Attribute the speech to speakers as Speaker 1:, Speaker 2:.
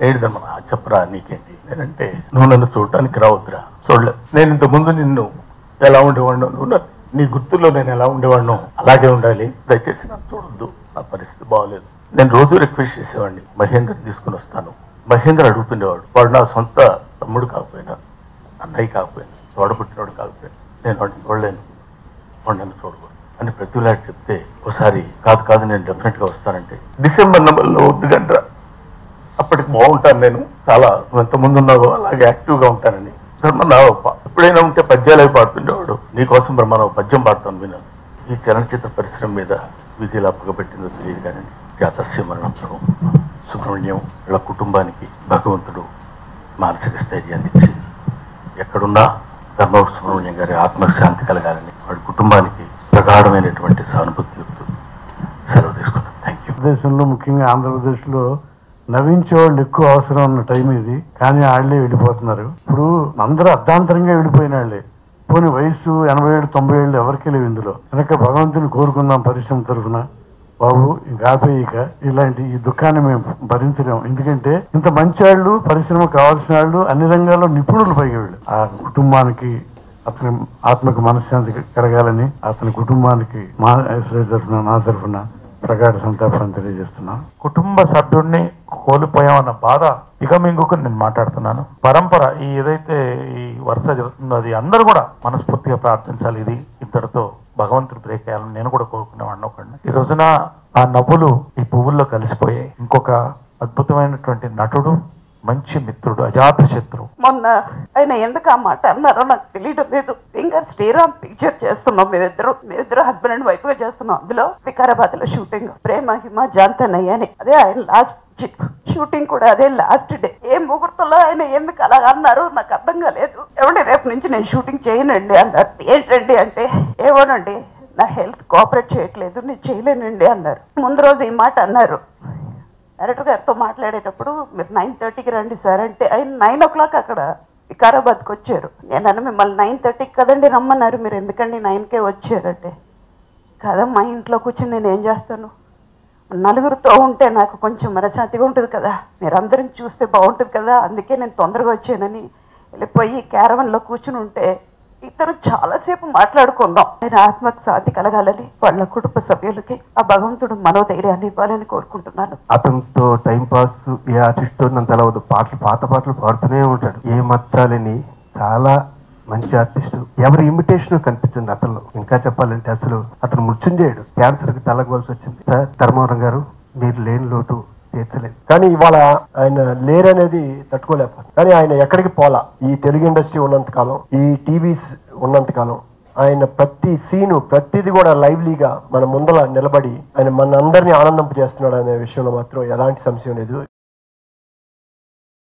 Speaker 1: ఏడుదమ్మా చెప్పరా నీకేంటి నేనంటే నువ్వు నన్ను చూడటానికి రావద్దురా చూడలే నేను ఇంతకుముందు నిన్ను ఎలా ఉండేవాడినో నువ్వు నీ గుర్తుల్లో నేను ఎలా ఉండేవాడినో అలాగే ఉండాలి దయచేసి నన్ను చూడొద్దు నా పరిస్థితి బాగోలేదు నేను రోజు రిక్వెస్ట్ చేసేవాడిని మహేంద్రని తీసుకుని వస్తాను మహేంద్ర అడుగుతుండేవాడు వాడు నా సొంత తమ్ముడు కాకపోయినా అన్నయ్య కాకపోయినా తోడబుట్టినోడు కాకపోయినా నేను వాడిని చూడలేను వాడు నన్ను చూడకూడదు అని ప్రతిలాంటి చెప్తే ఒకసారి కాదు నేను డెఫినెట్గా వస్తానంటే డిసెంబర్ నెంబర్లో వద్దుగంటరా అప్పటికి బాగుంటాను నేను చాలా నువ్వు ఎంతమంది ఉన్నావో అలాగే యాక్టివ్గా ఉంటానని బ్రహ్మనావప్ప ఎప్పుడైనా ఉంటే పద్యాలు అవి పాడుతుండేవాడు నీకోసం బ్రహ్మనావ పద్యం పాడుతాను విన్నాను ఈ చలనచిత్ర పరిశ్రమ మీద విధిలా అప్పగబెట్టిందో తెలియదు కానీ జాతస్య మరణంతో సుబ్రహ్మణ్యం ఇలా కుటుంబానికి భగవంతుడు మానసిక స్థైర్యాన్ని ఇచ్చి ఎక్కడున్నా ధర్మవర సుబ్రహ్మణ్యం గారి ఆత్మశాంతి కలగాలని వాడి కుటుంబానికి ప్రగాఢమైనటువంటి సానుభూతి చెప్తూ సెలవు తీసుకున్నాను. Thank you.
Speaker 2: దేశంలో ముఖ్యంగా ఆంధ్రప్రదేశ్లో నవ్వించే వాళ్ళు ఎక్కువ అవసరం ఉన్న టైం ఇది, కానీ వాళ్ళే వెళ్ళిపోతున్నారు. ఇప్పుడు అందరూ అర్ధాంతరంగా వెళ్ళిపోయిన వాళ్ళే. పోనీ వయసు 80 ఏళ్ళు 90 ఏళ్ళు ఎవరికీ లేవు ఇందులో. కనుక భగవంతుని కోరుకుందాం పరిశ్రమ తరఫున, బాబు ఇంకా ఆపేయిక ఇలాంటి ఈ దుఃఖాన్ని మేము భరించలేము. ఎందుకంటే ఇంత మంచి వాళ్ళు, పరిశ్రమకు కావాల్సిన వాళ్ళు, అన్ని రంగాల్లో నిపుణులు పైగా వీళ్ళు. ఆ కుటుంబానికి అతని ఆత్మకు మనశ్శాంతి కలగాలని అతని కుటుంబానికి మా తరఫున నా తరఫున ప్రగాఢ సంతాపాన్ని తెలియజేస్తున్నాను.
Speaker 3: కుటుంబ సభ్యుడిని కోల్పోయామన్న బాధ ఇక మింగుకుని నేను మాట్లాడుతున్నాను. పరంపర ఈ ఏదైతే ఈ వరుస జరుగుతుందో అది అందరూ కూడా మనస్ఫూర్తిగా ప్రార్థించాలి. ఇది ఇంతటితో భగవంతుడు బ్రేక్ అయ్యాలని నేను కూడా కోరుకునేవాడిని. ఒకడిని ఈ రోజున ఆ నవ్వులు ఈ పువ్వుల్లో కలిసిపోయాయి. ఇంకొక అద్భుతమైనటువంటి నటుడు, మంచి మిత్రుడు, అజాత శత్రు.
Speaker 4: మొన్న ఆయన ఎందుకు ఆ మాట అన్నారో నాకు తెలియడం లేదు. సింగర్ శ్రీరామ్ పిక్చర్ చేస్తున్నాం మేమిద్దరు హస్బెండ్ అండ్ వైఫ్ గా చేస్తున్నాం. అందులో వికారాబాద్ లో షూటింగ్, ప్రేమ హిమ జాంతనయ్య అని. అదే ఆయన లాస్ట్ షూటింగ్ కూడా అదే లాస్ట్ డే. ఏ ముహూర్తంలో ఆయన ఎందుకు అలా అన్నారు నాకు అర్థం కాలేదు. ఏమంటే రేపు నుంచి నేను షూటింగ్ చేయనండి అన్నారు. ఏంటండి అంటే ఏమోనండి నా హెల్త్ కోఆపరేట్ చేయట్లేదు, నేను చేయలేనండి అన్నారు. ముందు రోజు ఈ మాట అన్నారు. డైరెక్టర్ గారితో మాట్లాడేటప్పుడు మీరు 9:30కి రండి సార్ అంటే ఆయన 9 o'clock అక్కడ వికారాబాద్కి వచ్చారు. నేను మిమ్మల్ని 9:30కి కదండి రమ్మన్నారు, మీరు ఎందుకండి 9కే వచ్చారంటే, కదమ్మా ఇంట్లో కూర్చొని నేను ఏం చేస్తాను, నలుగురితో ఉంటే నాకు కొంచెం మనశాంతిగా ఉంటుంది కదా, మీరు అందరిని చూస్తే బాగుంటుంది కదా, అందుకే నేను తొందరగా వచ్చానని వెళ్ళిపోయి క్యారవన్లో కూర్చుని ఉంటే ఇద్దరు చాలాసేపు మాట్లాడుకున్నాం. ఆయన ఆత్మకు శాంతి కలగాలని వాళ్ళ కుటుంబ సభ్యులకి ఆ భగవంతుడు మనోధైర్యాన్ని ఇవ్వాలని కోరుకుంటున్నాను.
Speaker 5: అతనితో టైం పాస్ ఏ ఆర్టిస్ట్ నన్ను తెలవదు, పాత పాటలు పాడుతూనే ఉంటాడు. ఏ మచ్చాలని చాలా మంచి ఆర్టిస్ట్. ఎవరి ఇమిటేషన్ కనిపించింది అతను. ఇంకా చెప్పాలంటే అసలు అతను మృత్యుంజయుడు. క్యాన్సర్ కి తలగవలసి వచ్చింది. ధర్మవరం గారు మీరు లేని లోటు తీర్చలేదు.
Speaker 6: కానీ ఇవాళ ఆయన లేరనేది తట్టుకోలేకపోతుంది. కానీ ఆయన ఎక్కడికి పోలా. ఈ తెలుగు ఇండస్ట్రీ ఉన్నంతకాలం, ఈ టీవీస్ ఉన్నంతకాలం ఆయన ప్రతి సీను ప్రతిది కూడా లైవ్లీగా మన ముందర నిలబడి ఆయన మన అందరినీ ఆనందింపజేస్తున్నాడు అనే విషయంలో మాత్రం ఎలాంటి సంశయం లేదు.